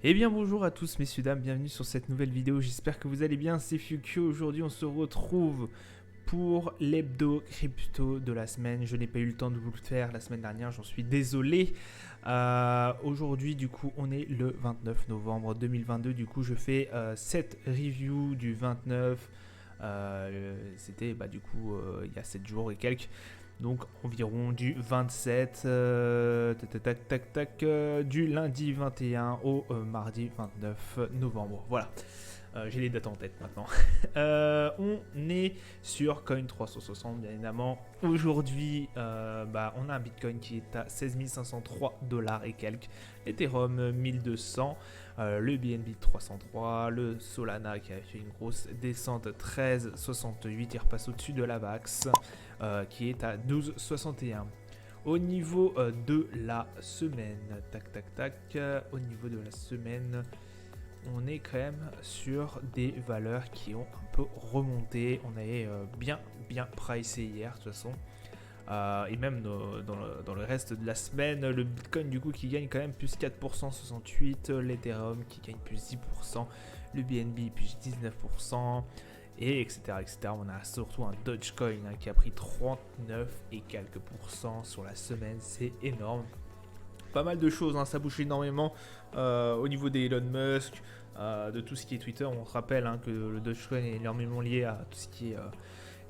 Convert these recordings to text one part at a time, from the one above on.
Eh bien bonjour à tous messieurs dames, bienvenue sur cette nouvelle vidéo, j'espère que vous allez bien, c'est Fukyo. Aujourd'hui on se retrouve pour l'hebdo crypto de la semaine. Je n'ai pas eu le temps de vous le faire la semaine dernière, j'en suis désolé. Aujourd'hui du coup on est le 29 novembre 2022, du coup je fais cette review du 29. C'était du coup il y a 7 jours et quelques. Donc environ du 27, du lundi 21 au mardi 29 novembre. Voilà, j'ai les dates en tête maintenant. On est sur Coin 360 bien évidemment. Aujourd'hui, on a un Bitcoin qui est à 16 503 dollars et quelques, l'Ethereum 1200, le BNB 303, le Solana qui a fait une grosse descente 13,68, il repasse au-dessus de la VAX qui est à 12,61. Au niveau de la semaine, au niveau de la semaine, on est quand même sur des valeurs qui ont un peu remonté. On avait bien pricé hier de toute façon. Et même dans le reste de la semaine, le Bitcoin du coup qui gagne quand même plus 4%, 68, l'Ethereum qui gagne plus 10%, le BNB plus 19%, et etc. On a surtout un Dogecoin qui a pris 39 et quelques pourcents sur la semaine, c'est énorme. Pas mal de choses, ça bouge énormément au niveau d'Elon Musk, de tout ce qui est Twitter. On se rappelle que le Dogecoin est énormément lié à tout ce qui est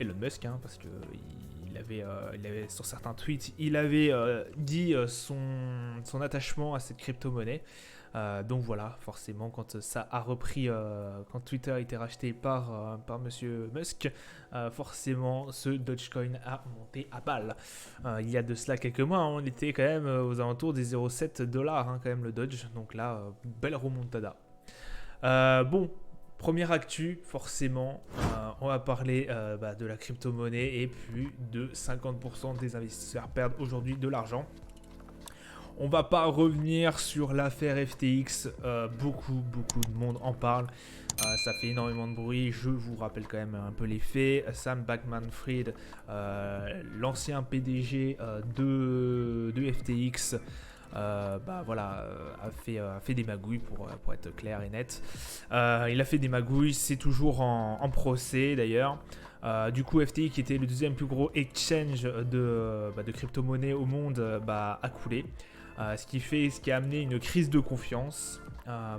Elon Musk, parce que il avait sur certains tweets, il avait dit son attachement à cette crypto-monnaie. Donc voilà, forcément, quand ça a repris, quand Twitter a été racheté par Monsieur Musk, forcément, ce Dogecoin a monté à balle. Il y a de cela quelques mois, on était quand même aux alentours des 0,7 dollars, quand même le Doge. Donc là, belle remontada. Bon, première actu, forcément, on va parler de la crypto-monnaie et plus de 50% des investisseurs perdent aujourd'hui de l'argent. On va pas revenir sur l'affaire FTX, beaucoup de monde en parle, ça fait énormément de bruit, je vous rappelle quand même un peu les faits. Sam Bankman-Fried, l'ancien PDG de FTX, a fait des magouilles pour être clair et net. Il a fait des magouilles, c'est toujours en procès d'ailleurs. Du coup, FTX, qui était le deuxième plus gros exchange de crypto-monnaie au monde, a coulé. Ce qui a amené une crise de confiance.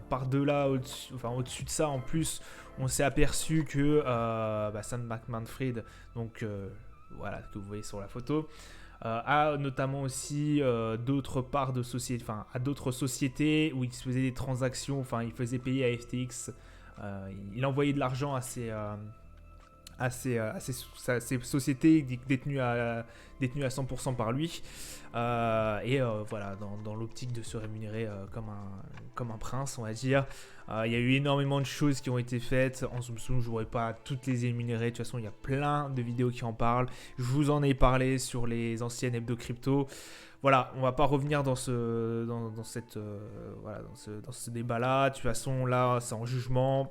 Par-delà, au-dessus de ça, en plus, on s'est aperçu que Sam Bankman-Fried, donc voilà, que vous voyez sur la photo, a notamment aussi d'autres parts de sociétés, à d'autres sociétés où il faisait des transactions, il faisait payer à FTX, il envoyait de l'argent à ces sociétés détenues à 100% par lui, voilà, dans l'optique de se rémunérer comme un prince, on va dire. Il y a eu énormément de choses qui ont été faites en Zoom, je ne pourrais pas toutes les énumérer. De toute façon, il y a plein de vidéos qui en parlent, je vous en ai parlé sur les anciennes hebdo crypto. Voilà, on va pas revenir dans ce débat là. De toute façon, là c'est en jugement.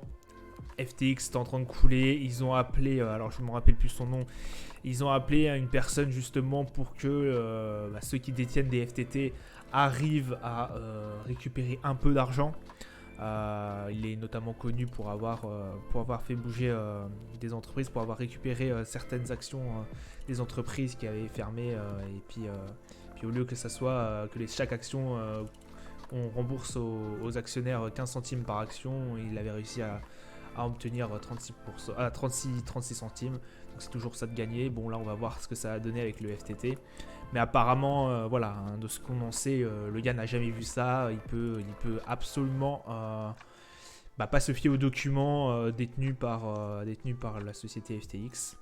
FTX est en train de couler, ils ont appelé, alors je ne me rappelle plus son nom, ils ont appelé une personne justement pour que ceux qui détiennent des FTT arrivent à récupérer un peu d'argent. Il est notamment connu pour avoir fait bouger des entreprises, pour avoir récupéré certaines actions des entreprises qui avaient fermé, et puis au lieu que ça soit que chaque action, on rembourse aux actionnaires 15 centimes par action, il avait réussi à obtenir 36 centimes. Donc c'est toujours ça de gagner. Bon, là on va voir ce que ça a donné avec le FTT. Mais apparemment, de ce qu'on en sait, le gars n'a jamais vu ça. Il peut absolument pas se fier aux documents détenus par la société FTX.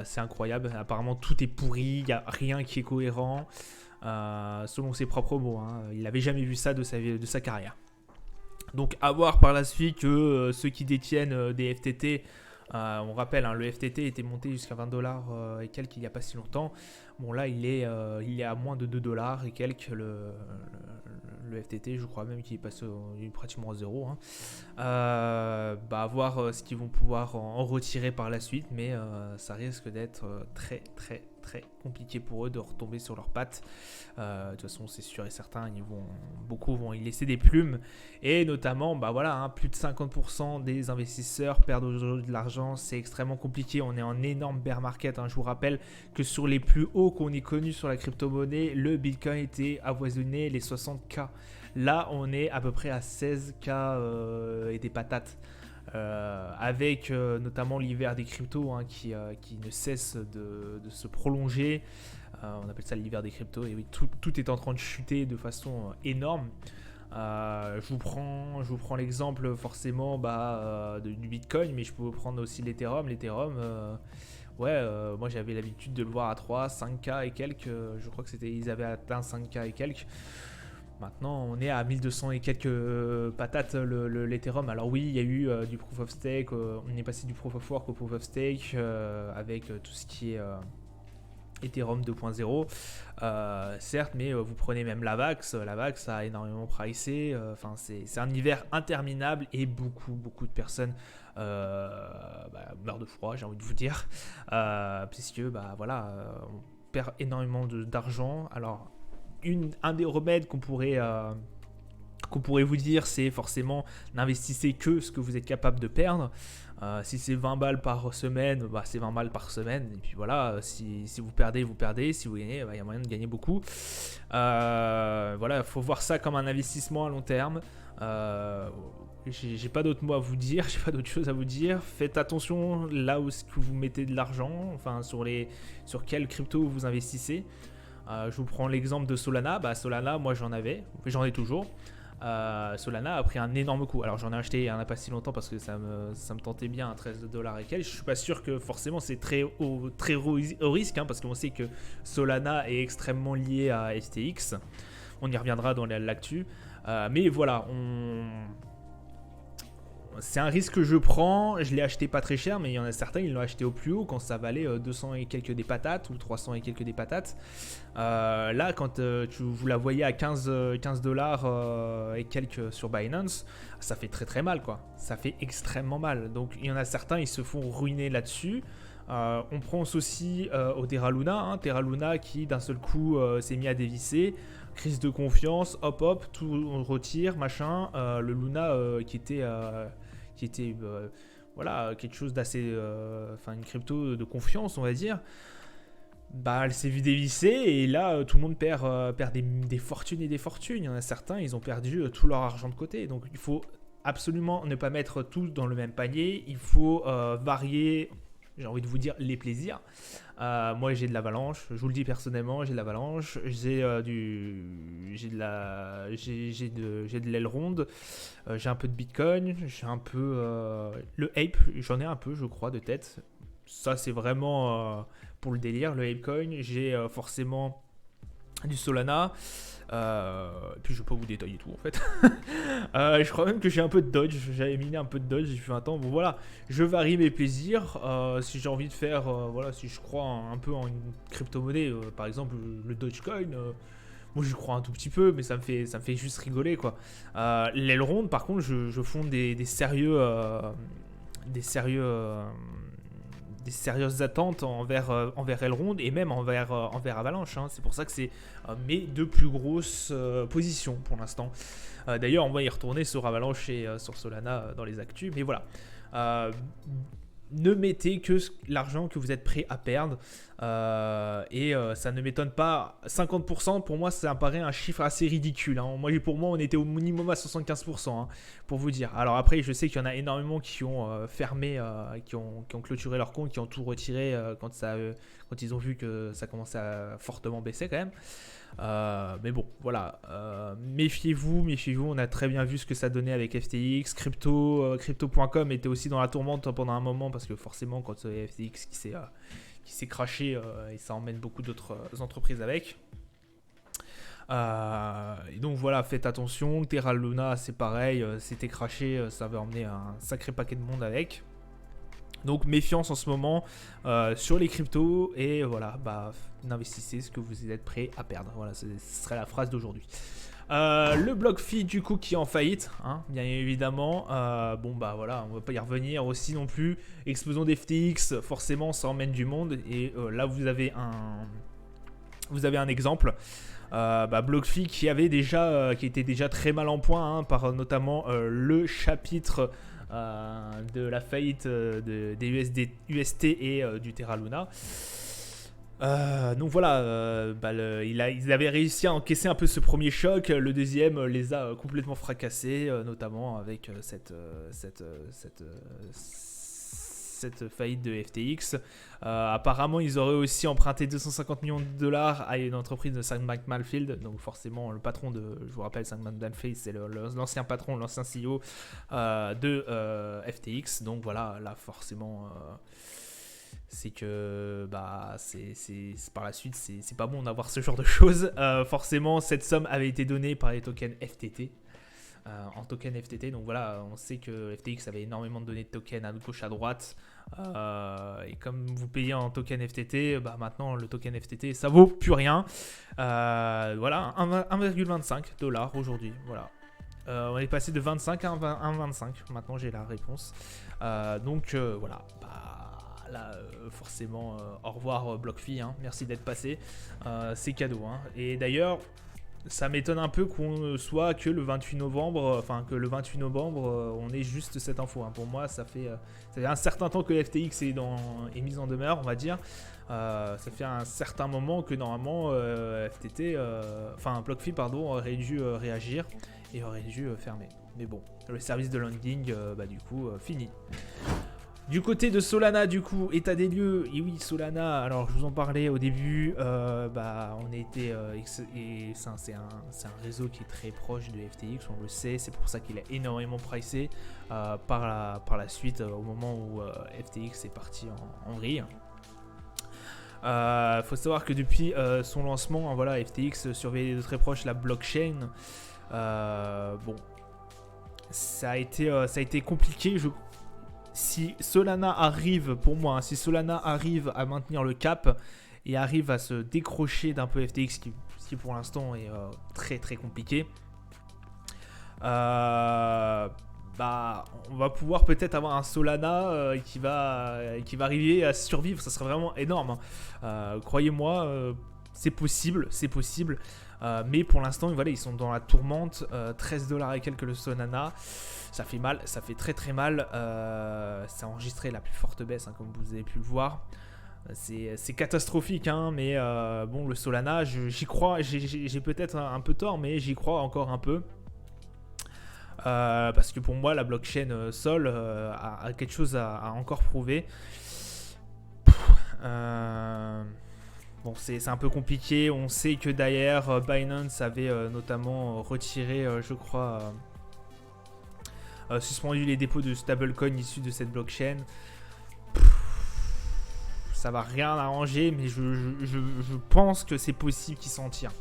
C'est incroyable. Apparemment tout est pourri, il n'y a rien qui est cohérent. Selon ses propres mots, il n'avait jamais vu ça de sa carrière. Donc à voir par la suite que ceux qui détiennent des FTT, on rappelle, le FTT était monté jusqu'à 20 dollars et quelques il n'y a pas si longtemps. Bon là il est à moins de 2 dollars et quelques le FTT, je crois même qu'il est passé pratiquement à zéro. À voir ce qu'ils vont pouvoir en retirer par la suite, mais ça risque d'être très très compliqué pour eux de retomber sur leurs pattes. De toute façon, c'est sûr et certain, beaucoup vont y laisser des plumes. Et notamment, plus de 50% des investisseurs perdent aujourd'hui de l'argent. C'est extrêmement compliqué. On est en énorme bear market. Je vous rappelle que sur les plus hauts qu'on ait connus sur la crypto-monnaie, le Bitcoin était avoisiné les 60K. Là, on est à peu près à 16K et des patates. Avec notamment l'hiver des cryptos qui ne cesse de se prolonger. On appelle ça l'hiver des cryptos. Et oui, tout est en train de chuter de façon énorme. Je vous prends l'exemple forcément du Bitcoin, mais je peux vous prendre aussi l'Ethereum. Moi j'avais l'habitude de le voir à 3, 5K et quelques. Je crois que ils avaient atteint 5K et quelques. Maintenant, on est à 1200 et quelques patates l'Ethereum. Alors oui, il y a eu du Proof of Stake. On est passé du Proof of Work au Proof of Stake avec tout ce qui est Ethereum 2.0. Certes, mais vous prenez même la VAX. La VAX a énormément pricé. C'est un hiver interminable et beaucoup de personnes meurent de froid, j'ai envie de vous dire. Puisque, on perd énormément d'argent. Alors, un des remèdes qu'on pourrait vous dire, c'est forcément n'investissez que ce que vous êtes capable de perdre. Si c'est 20 balles par semaine, c'est 20 balles par semaine. Et puis voilà, si vous perdez, vous perdez. Si vous gagnez, il y a moyen de gagner beaucoup. Il faut voir ça comme un investissement à long terme. J'ai pas d'autres mots à vous dire, j'ai pas d'autres choses à vous dire. Faites attention là où vous mettez de l'argent, sur quelle crypto vous investissez. Je vous prends l'exemple de Solana. Solana, moi j'en ai toujours. Solana a pris un énorme coup. Alors j'en ai acheté il n'y en a pas si longtemps parce que ça me tentait bien à 13 $ et quelques. Je suis pas sûr que forcément c'est très haut risque, parce qu'on sait que Solana est extrêmement lié à FTX. On y reviendra dans l'actu. Mais voilà, c'est un risque que je prends. Je l'ai acheté pas très cher, mais il y en a certains, ils l'ont acheté au plus haut quand ça valait 200 et quelques des patates ou 300 et quelques des patates. Là, quand vous la voyez à 15 $ et quelques sur Binance, ça fait très mal, quoi. Ça fait extrêmement mal. Donc, il y en a certains, ils se font ruiner là-dessus. On pense aussi au Terra Luna. Terra Luna qui, d'un seul coup, s'est mis à dévisser. Crise de confiance, hop, tout on retire, machin. Le Luna qui était quelque chose d'assez, une crypto de confiance, on va dire. Elle s'est vue dévisser et là tout le monde perd des fortunes et des fortunes. Il y en a certains, ils ont perdu tout leur argent de côté. Donc il faut absolument ne pas mettre tout dans le même panier. Il faut varier, j'ai envie de vous dire, les plaisirs. Moi j'ai de l'Avalanche, je vous le dis personnellement, j'ai de l'Avalanche, j'ai de l'Elrond, j'ai un peu de Bitcoin, j'ai un peu le Ape, j'en ai un peu je crois de tête. Ça c'est vraiment pour le délire, le Apecoin. J'ai forcément du Solana. Puis je vais pas vous détailler tout en fait. Je crois même que j'ai un peu de Dodge. J'avais miné un peu de Dodge. J'ai fait un temps. Bon voilà, je varie mes plaisirs. Si j'ai envie de faire, si je crois un peu en une crypto-monnaie, par exemple le Dogecoin. Moi je crois un tout petit peu, mais ça me fait juste rigoler quoi. L'Elrond, par contre, je fonde des sérieuses attentes envers Elrond et même envers Avalanche. C'est pour ça que c'est mes deux plus grosses positions pour l'instant. D'ailleurs, on va y retourner sur Avalanche et sur Solana dans les actus. Mais voilà. Ne mettez que l'argent que vous êtes prêt à perdre. Ça ne m'étonne pas. 50%, pour moi, ça paraît un chiffre assez ridicule. Pour moi, on était au minimum à 75%, pour vous dire. Alors après, je sais qu'il y en a énormément qui ont fermé, qui ont clôturé leur compte, qui ont tout retiré quand ils ont vu que ça commençait à fortement baisser quand même. Mais bon, voilà. Méfiez-vous. On a très bien vu ce que ça donnait avec FTX. Crypto.com était aussi dans la tourmente pendant un moment parce que forcément, quand FTX qui s'est crashé, et ça emmène beaucoup d'autres entreprises avec. Et donc voilà, faites attention. Terra Luna, c'est pareil, c'était crashé, ça avait emmené un sacré paquet de monde avec. Donc méfiance en ce moment sur les cryptos et voilà, n'investissez ce que vous êtes prêt à perdre. Voilà, ce serait la phrase d'aujourd'hui. Le BlockFi du coup qui est en faillite, hein, bien évidemment. Bon bah voilà, on va pas y revenir aussi non plus. Explosion d'FTX, forcément ça emmène du monde. Et là vous avez un exemple. BlockFi qui avait déjà, qui était déjà très mal en point, hein, par notamment le chapitre de la faillite des UST et du Terra Luna. Donc voilà, ils avaient réussi à encaisser un peu ce premier choc. Le deuxième les a complètement fracassés, notamment avec cette faillite de FTX. Apparemment, ils auraient aussi emprunté 250 millions de dollars à une entreprise de Sam Bankman-Fried. Donc forcément, le patron je vous rappelle, Sam Bankman-Fried, c'est l'ancien patron, l'ancien CEO de FTX. Donc voilà, là forcément... c'est que c'est par la suite c'est pas bon d'avoir ce genre de choses. Forcément cette somme avait été donnée par les tokens FTT, en token FTT. Donc voilà, on sait que FTX avait énormément donné de tokens à gauche à droite, et comme vous payez en token FTT, maintenant le token FTT ça vaut plus rien. Voilà, 1,25$ aujourd'hui. Voilà. On est passé de 25 à 1,25. Maintenant j'ai la réponse. Donc voilà, là forcément au revoir BlockFi, hein. Merci d'être passé, c'est cadeau, hein. Et d'ailleurs ça m'étonne un peu qu'on soit que le 28 novembre, on ait juste cette info, hein. Pour moi ça fait un certain temps que FTX est mise en demeure, on va dire. Ça fait un certain moment que normalement BlockFi aurait dû réagir et aurait dû fermer. Mais bon, le service de lending du coup fini. Du côté de Solana, du coup, état des lieux. Et oui, Solana, alors je vous en parlais au début, on était, c'est un réseau qui est très proche de FTX, on le sait, c'est pour ça qu'il a énormément pricé par la suite, au moment où FTX est parti en vrille. Faut savoir que depuis son lancement, voilà, FTX surveillait de très proche la blockchain. Bon, ça a été compliqué, si Solana arrive, pour moi, hein, si Solana arrive à maintenir le cap et arrive à se décrocher d'un peu FTX, qui pour l'instant est très très compliqué, on va pouvoir peut-être avoir un Solana qui va arriver à survivre. Ça serait vraiment énorme, hein. Croyez-moi, c'est possible. Mais pour l'instant, voilà, ils sont dans la tourmente. 13$ et quelques le Solana. Ça fait mal, ça fait très très mal. Ça a enregistré la plus forte baisse, hein, comme vous avez pu le voir. C'est catastrophique, hein, mais bon, le Solana, j'y crois. J'ai peut-être un peu tort, mais j'y crois encore un peu. Parce que pour moi, la blockchain Sol a quelque chose à encore prouver. Bon, c'est un peu compliqué. On sait que d'ailleurs Binance avait notamment retiré, je crois, suspendu les dépôts de stablecoin issus de cette blockchain. Ça va rien arranger, mais je pense que c'est possible qu'ils s'en tirent.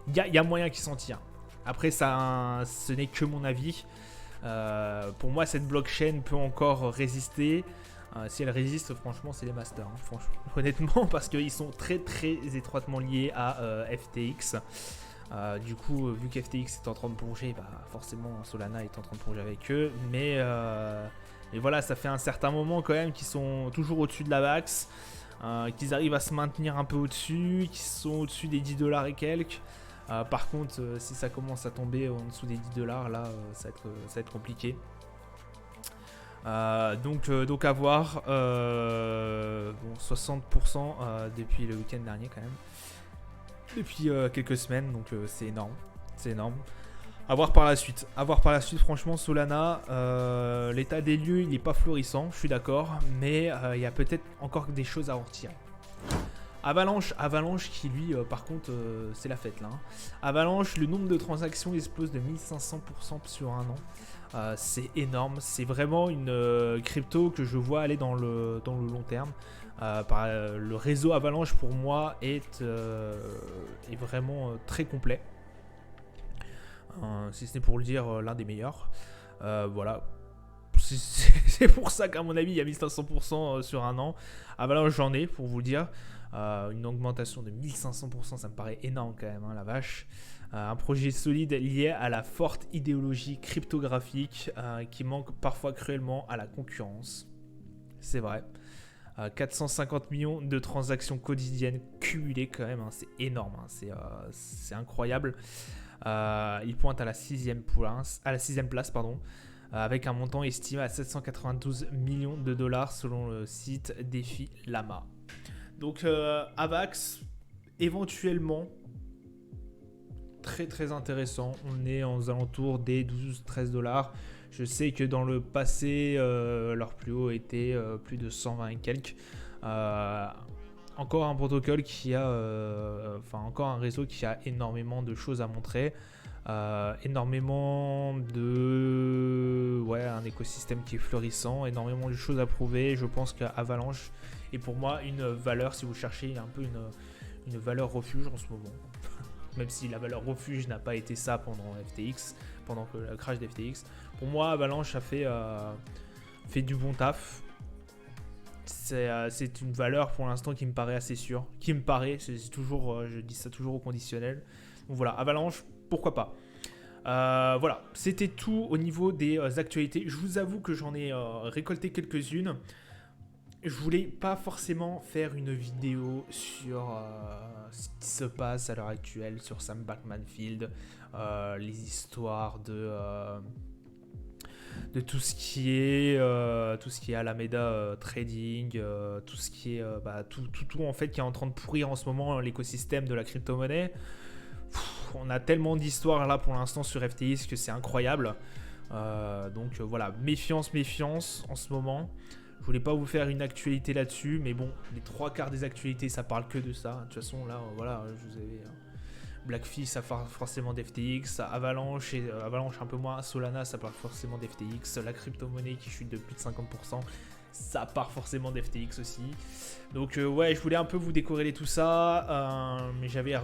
Il y a moyen qu'ils s'en tirent. Après, ce n'est que mon avis. Pour moi, cette blockchain peut encore résister. Si elle résiste, franchement, c'est les masters, hein, franchement, honnêtement, parce qu'ils sont très très étroitement liés à FTX. Du coup, vu qu'FTX est en train de plonger, forcément Solana est en train de plonger avec eux. Mais voilà, ça fait un certain moment quand même qu'ils sont toujours au-dessus de la max, qu'ils arrivent à se maintenir un peu au-dessus, qu'ils sont au-dessus des 10$ et quelques. Par contre, si ça commence à tomber en dessous des 10$, là, ça va être compliqué. Donc à voir. Bon, 60% depuis le week-end dernier quand même. Depuis quelques semaines, donc c'est énorme. C'est énorme. À voir par la suite. Franchement, Solana, l'état des lieux, il n'est pas florissant, je suis d'accord. Mais il y a peut-être encore des choses à en retirer. Avalanche qui lui, par contre, c'est la fête là, hein. Avalanche, le nombre de transactions explose de 1500% sur un an. C'est énorme, c'est vraiment une crypto que je vois aller dans le long terme. Le réseau Avalanche pour moi est vraiment très complet. Si ce n'est pour le dire, l'un des meilleurs. Voilà. c'est pour ça qu'à mon avis, il y a 1500% sur un an. Avalanche, j'en ai pour vous le dire. Une augmentation de 1500%, ça me paraît énorme quand même, hein, la vache. Un projet solide lié à la forte idéologie cryptographique qui manque parfois cruellement à la concurrence. C'est vrai. 450 millions de transactions quotidiennes cumulées quand même, hein, c'est énorme, hein, c'est incroyable. Il pointe à la sixième place, avec un montant estimé à 792 millions de dollars selon le site Défi Lama. Donc Avax, éventuellement, très très intéressant. On est aux alentours des 12-13 dollars. Je sais que dans le passé, leur plus haut était plus de 120 et quelques. Encore un protocole qui a, encore un réseau qui a énormément de choses à montrer. Énormément de... un écosystème qui est florissant, énormément de choses à prouver. Je pense qu'Avalanche est pour moi une valeur, si vous cherchez un peu une valeur refuge en ce moment. Même si la valeur refuge n'a pas été ça pendant FTX, pendant le crash d'FTX. Pour moi, Avalanche a fait du bon taf. C'est une valeur pour l'instant qui me paraît assez sûre. C'est toujours, je dis ça toujours au conditionnel. Donc voilà, Avalanche, pourquoi pas. Voilà, c'était tout au niveau des actualités. Je vous avoue que j'en ai récolté quelques-unes. Je voulais pas forcément faire une vidéo sur ce qui se passe à l'heure actuelle sur Sam Bankman-Fried, les histoires de tout ce qui est Alameda Trading, tout ce qui est tout en fait qui est en train de pourrir en ce moment l'écosystème de la crypto-monnaie. On a tellement d'histoires là pour l'instant sur FTX que c'est incroyable. Donc voilà, méfiance en ce moment. Je voulais pas vous faire une actualité là-dessus, mais bon, les 3/4 des actualités, ça parle que de ça. De toute façon, là, voilà, je vous avais Blackfish, ça parle forcément d'FTX, Avalanche, Avalanche un peu moins, Solana, ça parle forcément d'FTX, la crypto-monnaie qui chute de plus de 50%, ça part forcément d'FTX aussi. Donc je voulais un peu vous décorréler tout ça, mais j'avais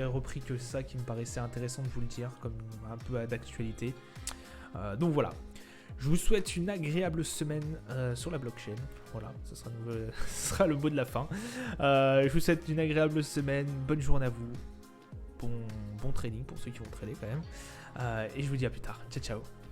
repris que ça qui me paraissait intéressant de vous le dire, comme un peu d'actualité. Donc voilà. Je vous souhaite une agréable semaine sur la blockchain. Voilà, ce sera le mot de la fin. Je vous souhaite une agréable semaine, bonne journée à vous. Bon trading pour ceux qui vont trader quand même. Et je vous dis à plus tard. Ciao, ciao.